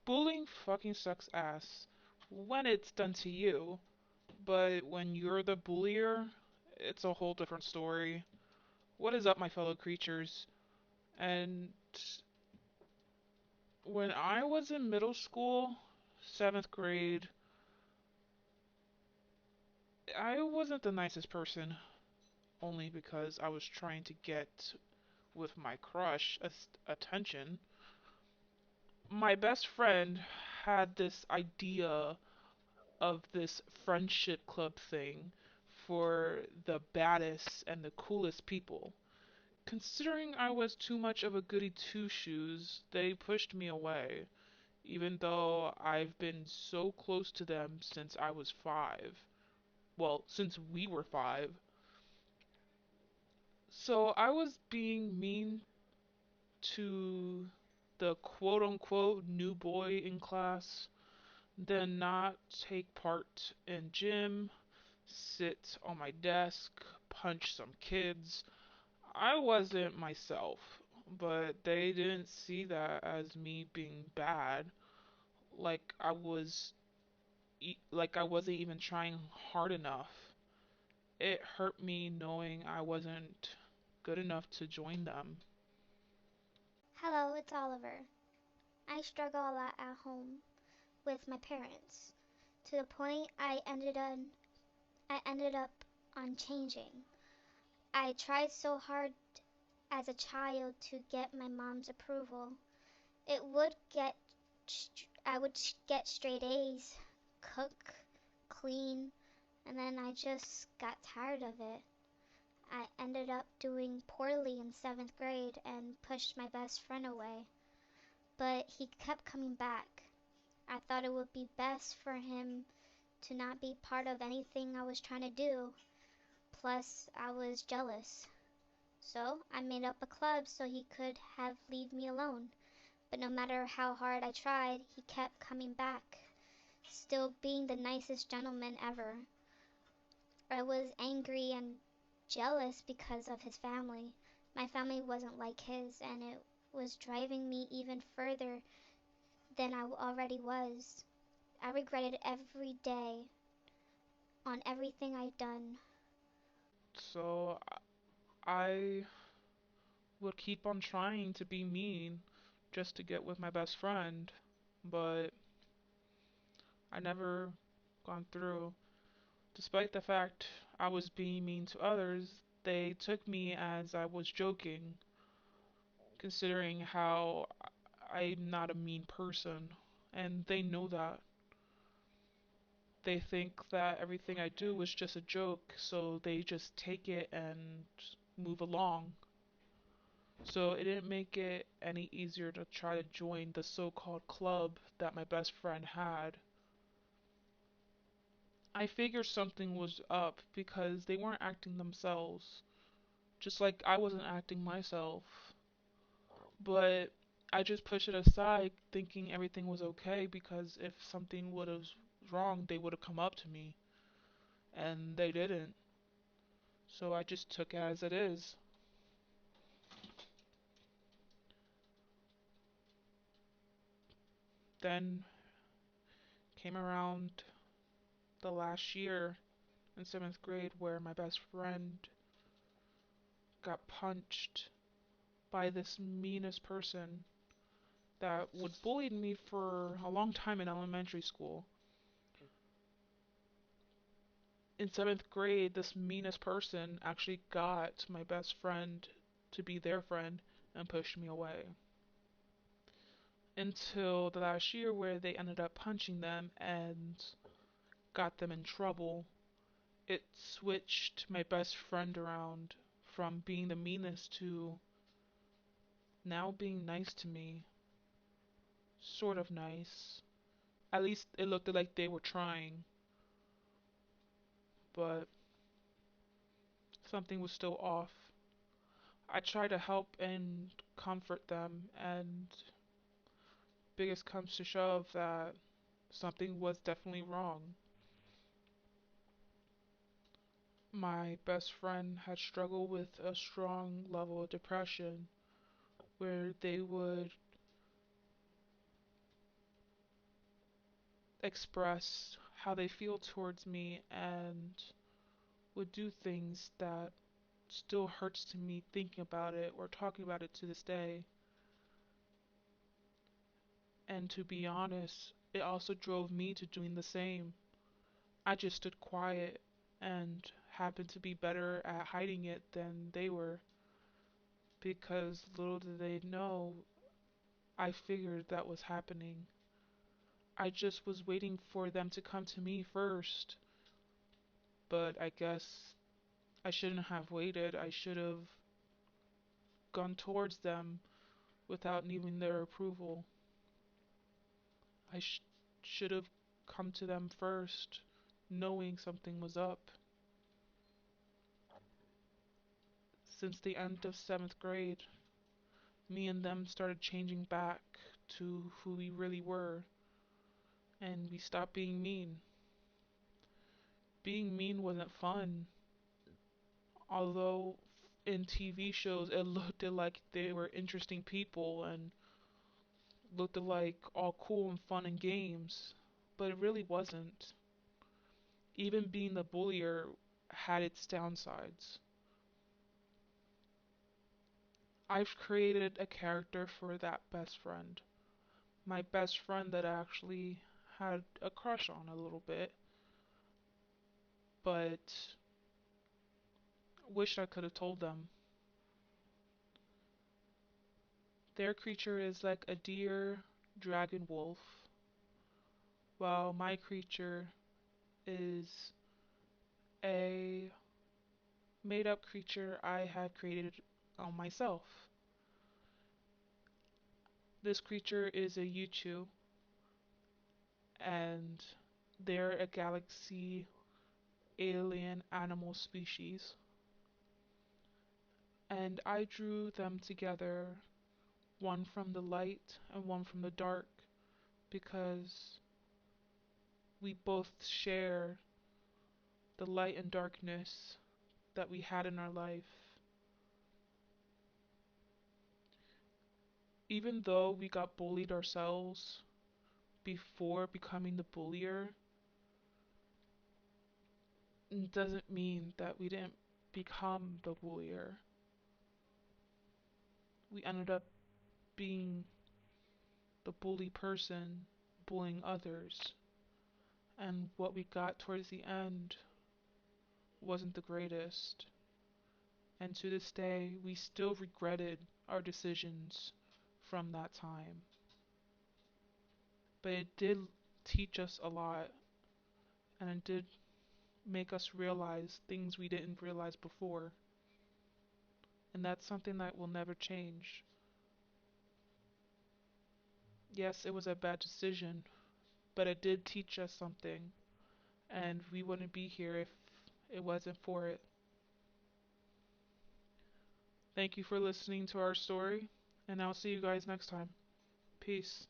Bullying fucking sucks ass when it's done to you, but when you're the bullier, it's a whole different story. What is up, my fellow creatures? And when I was in middle school, seventh grade, I wasn't the nicest person, only because I was trying to get with my crush attention. My best friend had this idea of this friendship club thing for the baddest and the coolest people. Considering I was too much of a goody two shoes, they pushed me away, even though I've been so close to them since I was 5. Well, since we were 5. So I was being mean to the quote unquote new boy in class, then not take part in gym, sit on my desk, punch some kids. I wasn't myself, but they didn't see that as me being bad, like I wasn't even trying hard enough. It hurt me knowing I wasn't good enough to join them. Hello, it's Oliver. I struggle a lot at home with my parents to the point I ended up on changing. I tried so hard as a child to get my mom's approval. It would get I would get straight A's, cook, clean, and then I just got tired of it. I ended up doing poorly in 7th grade and pushed my best friend away, but he kept coming back. I thought it would be best for him to not be part of anything I was trying to do. Plus, I was jealous. So, I made up a club so he could have leave me alone. But no matter how hard I tried, he kept coming back, still being the nicest gentleman ever. I was angry and jealous because of his family. My family wasn't like his, and it was driving me even further than I already was. I regretted every day on everything I'd done. So I would keep on trying to be mean just to get with my best friend, but I never gone through. Despite the fact I was being mean to others, they took me as I was joking, considering how I'm not a mean person, and they know that. They think that everything I do is just a joke, so they just take it and move along. So it didn't make it any easier to try to join the so-called club that my best friend had. I figured something was up because they weren't acting themselves, just like I wasn't acting myself. But I just pushed it aside, thinking everything was okay because if something would have wrong, they would have come up to me, and they didn't. So I just took it as it is. Then came around the last year in 7th grade where my best friend got punched by this meanest person that would bully me for a long time in elementary school. In 7th grade, this meanest person actually got my best friend to be their friend and pushed me away. Until the last year, where they ended up punching them and got them in trouble. It switched my best friend around from being the meanest to now being nice to me. Sort of nice. At least it looked like they were trying, but something was still off. I tried to help and comfort them, and biggest comes to shove that something was definitely wrong. My best friend had struggled with a strong level of depression where they would express how they feel towards me and would do things that still hurts to me thinking about it or talking about it to this day. And to be honest, it also drove me to doing the same. I just stood quiet and happened to be better at hiding it than they were because little did they know I figured that was happening. I just was waiting for them to come to me first, but I guess I shouldn't have waited. I should have gone towards them without needing their approval. I should have come to them first, knowing something was up. Since the end of seventh grade, me and them started changing back to who we really were, and we stopped being mean. Being mean wasn't fun, although in TV shows it looked like they were interesting people and looked like all cool and fun and games, but it really wasn't. Even being the bullier had its downsides. I've created a character for that best friend. My best friend that I actually had a crush on a little bit, but wished I could have told them. Their creature is like a deer, dragon, wolf, while my creature is a made up creature I had created on myself. This creature is a Yuchu, and they're a galaxy alien animal species. And I drew them together, one from the light and one from the dark, because we both share the light and darkness that we had in our life. Even though we got bullied ourselves before becoming the bullier, it doesn't mean that we didn't become the bullier. We ended up being the bully person, bullying others, and what we got towards the end wasn't the greatest. And to this day, we still regretted our decisions from that time. But it did teach us a lot, and it did make us realize things we didn't realize before. And that's something that will never change. Yes, it was a bad decision, but it did teach us something, and we wouldn't be here if it wasn't for it. Thank you for listening to our story, and I'll see you guys next time. Peace.